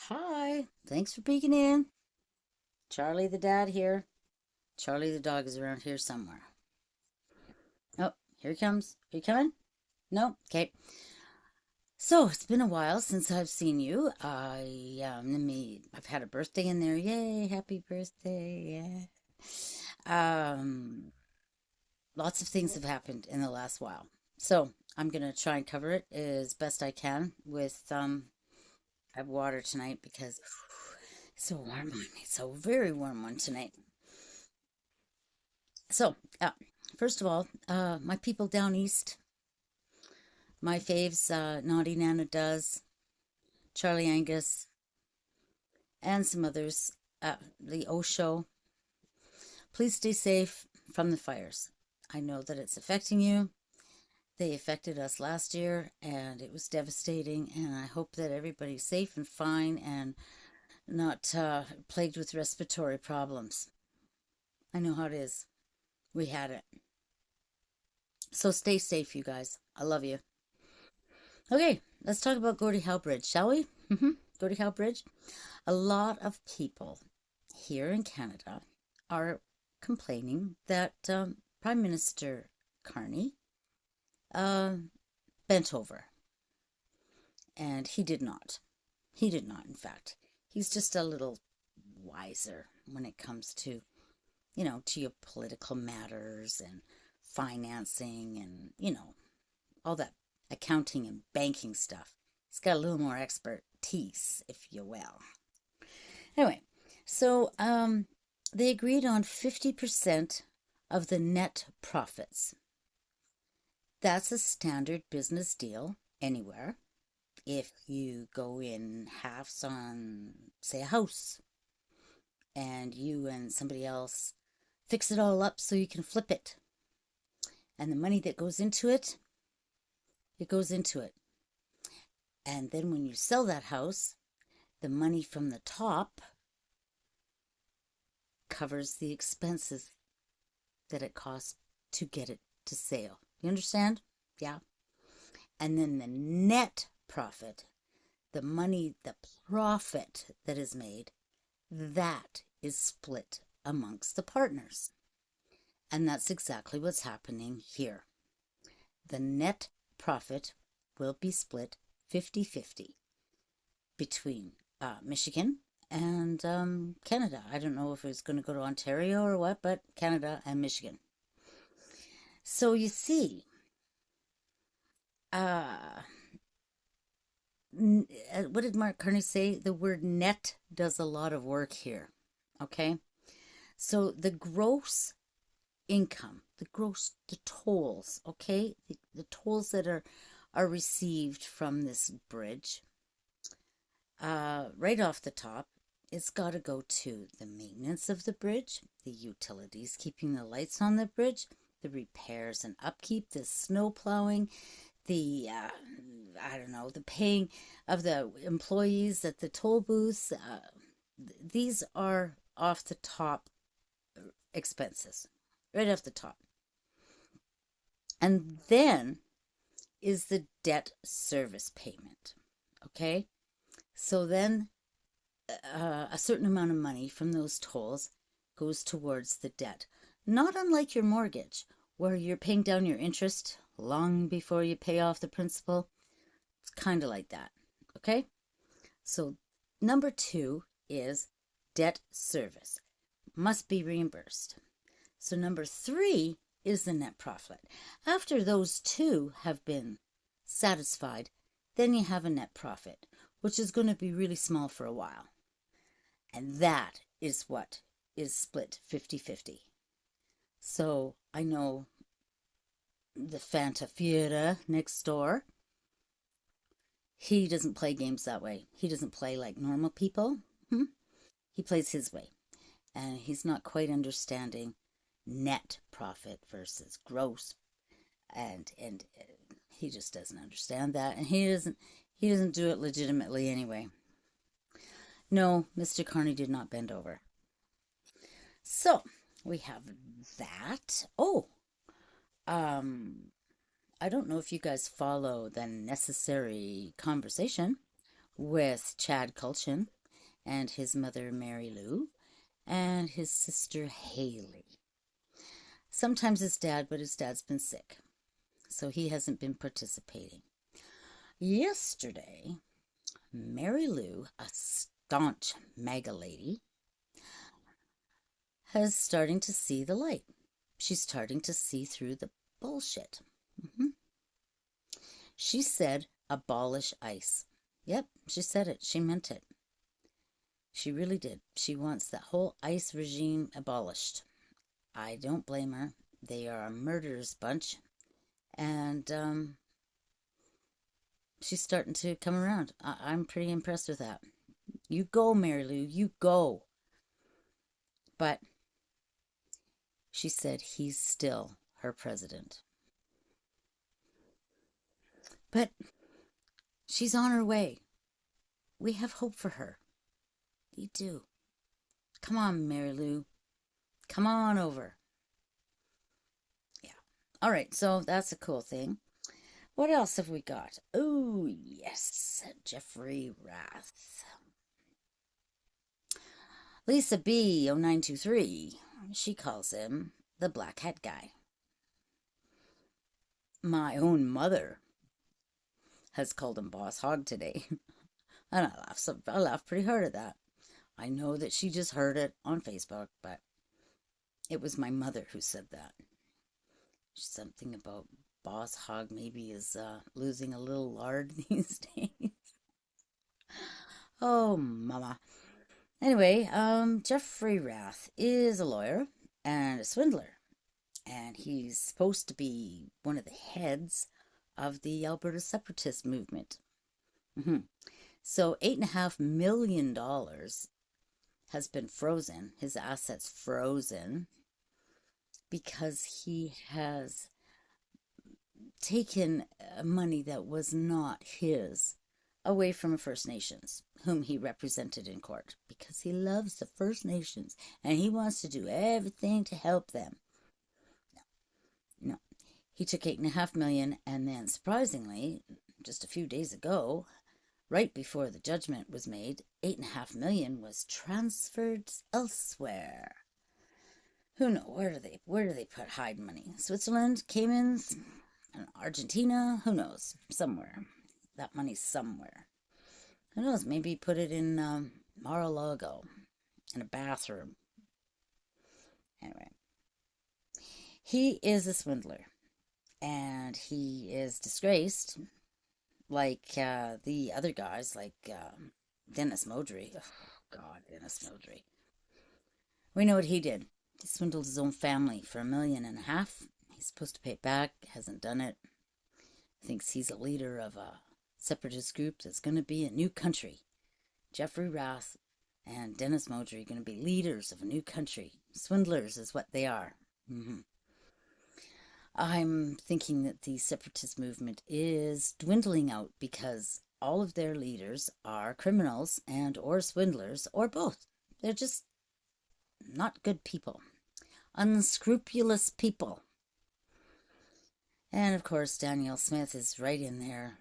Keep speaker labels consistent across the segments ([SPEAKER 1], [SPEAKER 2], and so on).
[SPEAKER 1] Hi, thanks for peeking in. Charlie the dad here. Charlie the dog is around here somewhere. Oh, here he comes. Are you coming? No? Okay. So, it's been a while since I've seen you. I've had a birthday in there. Yay, happy birthday. Yeah. Lots of things have happened in the last while. So, I'm going to try and cover it as best I can with, I have water tonight because it's so warm on me. It's so very warm one tonight. So, first of all, my people down east, my faves, Naughty Nana DUZ, Charlie Angus, and some others, the O Show, please stay safe from the fires. I know that it's affecting you. They affected us last year, and it was devastating, and I hope that everybody's safe and fine and not plagued with respiratory problems. I know how it is. We had it. So stay safe, you guys. I love you. Okay, let's talk about Gordie Howe Bridge, shall we? Gordie Howe Bridge. A lot of people here in Canada are complaining that Prime Minister Carney bent over. And he did not. He did not, in fact. He's just a little wiser when it comes to, geopolitical matters and financing and, all that accounting and banking stuff. He's got a little more expertise, if you will. Anyway, so they agreed on 50% of the net profits. That's a standard business deal anywhere. If you go in halves on, say, a house, and you and somebody else fix it all up so you can flip it, and the money that goes into it, it goes into it. And then when you sell that house, the money from the top covers the expenses that it costs to get it to sale. You understand? Yeah. And then the net profit, the money, the profit that is made, that is split amongst the partners. And that's exactly what's happening here. The net profit will be split 50-50 between Michigan and Canada. I don't know if it's going to go to Ontario or what, but Canada and Michigan. So you see, what did Mark Carney say? The word net does a lot of work here. Okay? So the gross income, the tolls, okay? The tolls that are received from this bridge, right off the top, it's got to go to the maintenance of the bridge, the utilities, keeping the lights on the bridge, the repairs and upkeep, the snow plowing, the the paying of the employees at the toll booths. These are off the top expenses, right off the top. And then is the debt service payment. Okay, so then a certain amount of money from those tolls goes towards the debt. Not unlike your mortgage, where you're paying down your interest long before you pay off the principal. It's kind of like that. Okay? So, number 2 is debt service. Must be reimbursed. So, number 3 is the net profit. After those two have been satisfied, then you have a net profit, which is going to be really small for a while. And that is what is split 50-50. So I know the Fanta Furher next door, he doesn't play games that way. He doesn't play like normal people. He plays his way. And he's not quite understanding net profit versus gross. And he just doesn't understand that. And he doesn't do it legitimately anyway. No, Mr. Carney did not bend over. So we have that. Oh, I don't know if you guys follow the Necessary Conversation with Chad Kultgen. and his mother, MaryLou, and his sister, Haley. Sometimes his dad, but his dad's been sick, so he hasn't been participating. Yesterday, MaryLou, a staunch MAGA lady, is starting to see the light. She's starting to see through the bullshit. She said, abolish ICE. Yep, she said it. She meant it. She really did. She wants that whole ICE regime abolished. I don't blame her. They are a murderous bunch. And she's starting to come around. I'm pretty impressed with that. You go, MaryLou, you go. But she said he's still her president. But she's on her way. We have hope for her. We do. Come on, MaryLou. Come on over. Yeah. All right, so that's a cool thing. What else have we got? Oh, yes, Jeffrey Rath. Lisa B. 0923, she calls him the Black Hat Guy. My own mother has called him Boss Hog today. And I laughed pretty hard at that. I know that she just heard it on Facebook, but it was my mother who said that. Something about Boss Hog maybe is losing a little lard these days. Oh, mama. Anyway, Jeffrey Rath is a lawyer and a swindler. And he's supposed to be one of the heads of the Alberta separatist movement. So $8.5 million has been frozen, his assets frozen, because he has taken money that was not his away from First Nations, whom he represented in court, because he loves the First Nations and he wants to do everything to help them. No. He took $8.5 million, and then surprisingly, just a few days ago, right before the judgment was made, $8.5 million was transferred elsewhere. Who knows? Where do they put hide money? Switzerland, Caymans, Argentina? Who knows? Somewhere. That money's somewhere. Who knows? Maybe put it in Mar-a-Lago, in a bathroom. Anyway, he is a swindler, and he is disgraced, like the other guys, like Dennis Modry. Oh, God, Dennis Modry. We know what he did. He swindled his own family for $1.5 million. He's supposed to pay it back, hasn't done it. Thinks he's a leader of a separatist group that's going to be a new country. Jeffrey Rath and Dennis Modry are going to be leaders of a new country. Swindlers is what they are. I'm thinking that the separatist movement is dwindling out because all of their leaders are criminals and or swindlers or both. They're just not good people. Unscrupulous people. And of course, Danielle Smith is right in there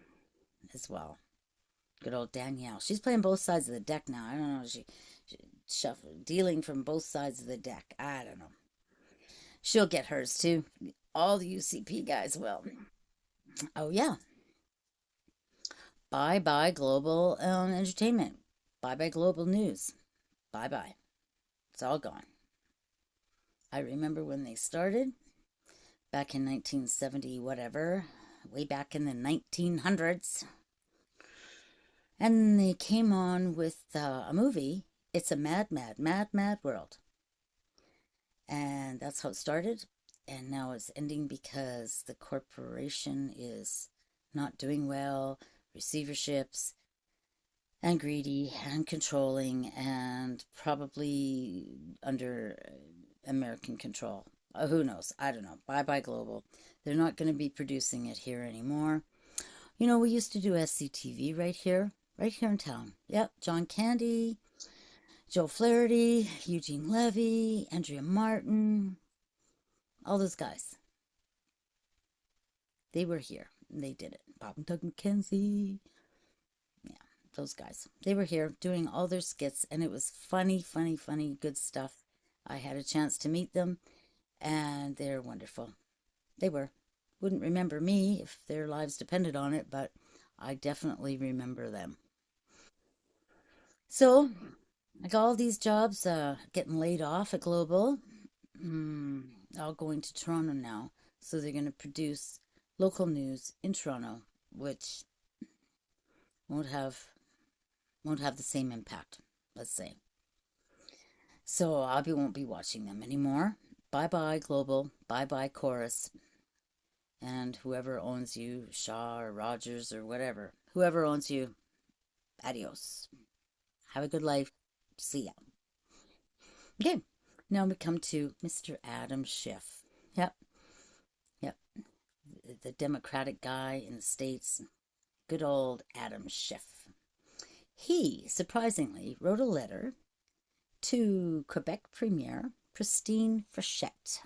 [SPEAKER 1] as well. Good old Danielle. She's playing both sides of the deck now. I don't know. She dealing from both sides of the deck. I don't know. She'll get hers too. All the UCP guys will. Oh, yeah. Bye-bye Global Entertainment. Bye-bye Global News. Bye-bye. It's all gone. I remember when they started, back in 1970, whatever, way back in the 1900s. And they came on with a movie, It's a Mad, Mad, Mad, Mad World. And that's how it started. And now it's ending because the corporation is not doing well, receiverships, and greedy, and controlling, and probably under American control. Who knows? I don't know. Bye-bye Global. They're not going to be producing it here anymore. You know, we used to do SCTV right here in town. Yep, John Candy, Joe Flaherty, Eugene Levy, Andrea Martin, all those guys. They were here. They did it. Bob and Doug McKenzie. Yeah. those guys. They were here doing all their skits, and it was funny, funny, funny, good stuff. I had a chance to meet them, and they're wonderful. They were. Wouldn't remember me if their lives depended on it, but I definitely remember them. So I got all these jobs getting laid off at Global. Mm, all going to Toronto now. So they're going to produce local news in Toronto, which won't have won't have the same impact, let's say. So won't be watching them anymore. Bye bye Global. Bye bye Corus. And whoever owns you, Shaw or Rogers or whatever, whoever owns you, adios. Have a good life. See ya. Okay, now we come to Mr. Adam Schiff. Yep, yep. The Democratic guy in the States. Good old Adam Schiff. He, surprisingly, wrote a letter to Quebec Premier Christine Frechette.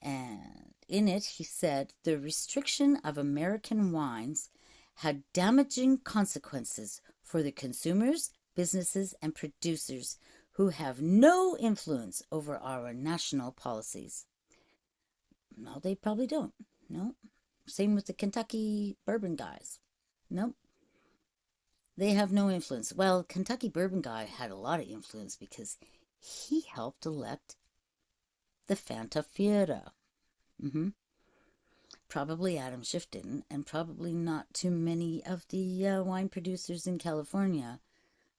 [SPEAKER 1] And in it, he said the restriction of American wines had damaging consequences for the consumers, businesses, and producers who have no influence over our national policies. No, they probably don't. No. Same with the Kentucky bourbon guys. Nope. They have no influence. Well, Kentucky bourbon guy had a lot of influence because he helped elect the Fanta Furher. Mm-hmm. Probably Adam Schiff didn't, and probably not too many of the wine producers in California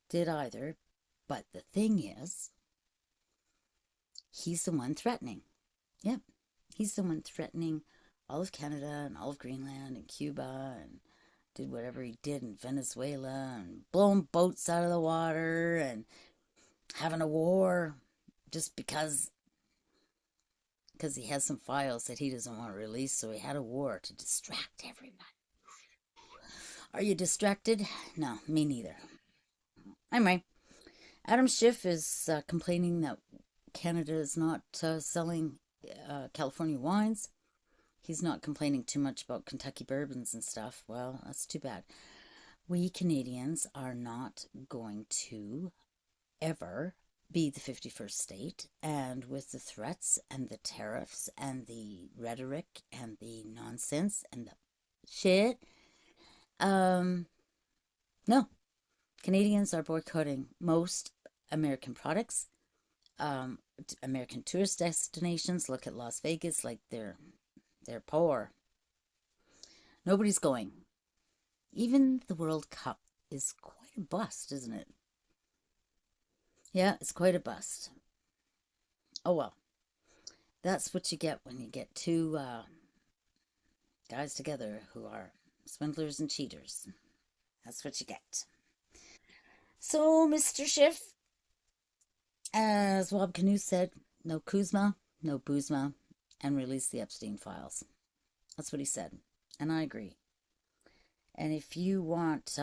[SPEAKER 1] did either. But the thing is, he's the one threatening. Yep, he's the one threatening all of Canada and all of Greenland and Cuba, and did whatever he did in Venezuela and blowing boats out of the water and having a war just because he has some files that he doesn't want to release, so he had a war to distract everyone. Are you distracted? No, me neither. Anyway, Adam Schiff is complaining that Canada is not selling California wines. He's not complaining too much about Kentucky bourbons and stuff. Well, that's too bad. We Canadians are not going to ever be the 51st state, and with the threats and the tariffs and the rhetoric and the nonsense and the shit, no, Canadians are boycotting most American products. um American tourist destinations, look at Las Vegas, like they're poor. Nobody's going. Even the World Cup is quite a bust, isn't it? Yeah, it's quite a bust. Oh well, that's what you get when you get two guys together who are swindlers and cheaters. That's what you get. So, Mr. Schiff, as Rob Canoe said, no Kuzma, no Boozma, and release the Epstein files. That's what he said. And I agree. And if you want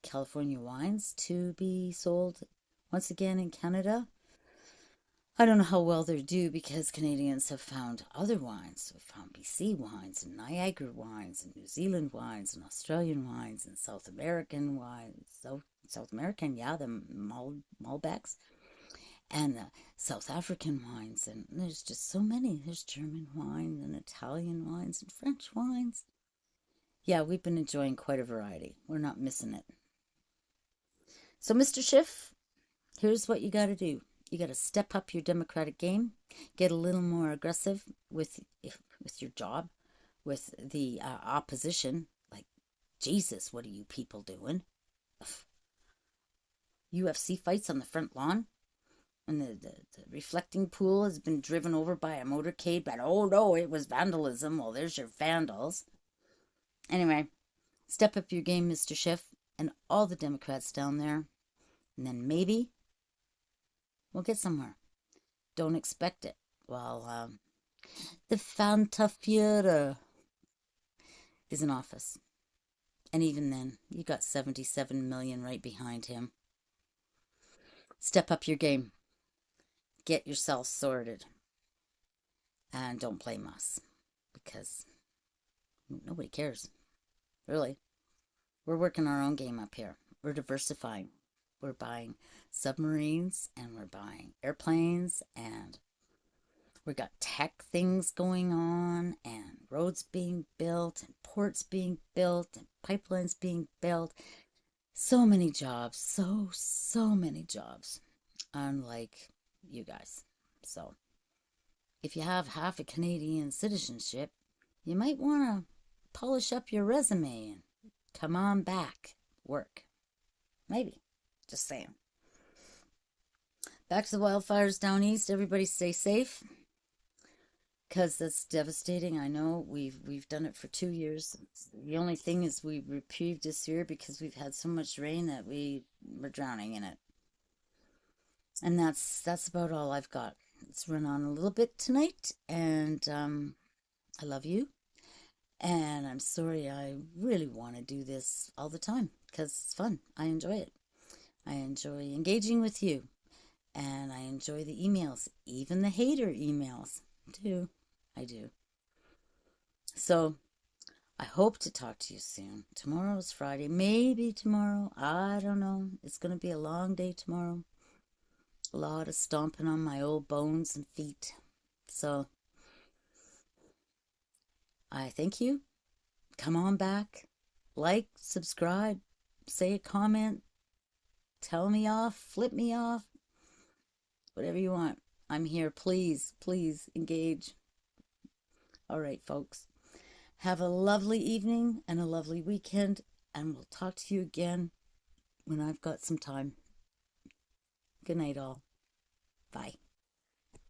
[SPEAKER 1] California wines to be sold once again in Canada, I don't know how well they do because Canadians have found other wines. We've found BC wines and Niagara wines and New Zealand wines and Australian wines and South American wines. South American, yeah, the Malbecs and the South African wines. And there's just so many. There's German wines and Italian wines and French wines. Yeah, we've been enjoying quite a variety. We're not missing it. So, Mr. Schiff, here's what you got to do. You got to step up your democratic game, get a little more aggressive with your job, with the opposition. Like, Jesus, what are you people doing? UFC fights on the front lawn, and the reflecting pool has been driven over by a motorcade, but oh no, it was vandalism. Well, there's your vandals. Anyway, step up your game, Mr. Schiff, and all the Democrats down there, and then maybe we'll get somewhere. Don't expect it. Well, the Fanta Furher is in office. And even then, you got 77 million right behind him. Step up your game. Get yourself sorted. And don't blame us. Because nobody cares. Really. We're working our own game up here. We're diversifying. We're buying submarines and we're buying airplanes and we got tech things going on and roads being built and ports being built and pipelines being built. So many jobs, so many jobs, unlike you guys. So if you have half a Canadian citizenship, you might want to polish up your resume and come on back, work. Maybe. Just saying. Back to the wildfires down east. Everybody stay safe. Because that's devastating. I know we've done it for 2 years. The only thing is we reprieved this year because we've had so much rain that we were drowning in it. And that's about all I've got. It's run on a little bit tonight, and I love you. And I'm sorry, I really want to do this all the time because it's fun. I enjoy it. I enjoy engaging with you. And I enjoy the emails, even the hater emails, too. I do. So, I hope to talk to you soon. Tomorrow's Friday. Maybe tomorrow. I don't know. It's going to be a long day tomorrow. A lot of stomping on my old bones and feet. So, I thank you. Come on back. Like, subscribe, say a comment, tell me off, flip me off. Whatever you want. I'm here. Please, please engage. All right, folks. Have a lovely evening and a lovely weekend, and we'll talk to you again when I've got some time. Good night, all. Bye.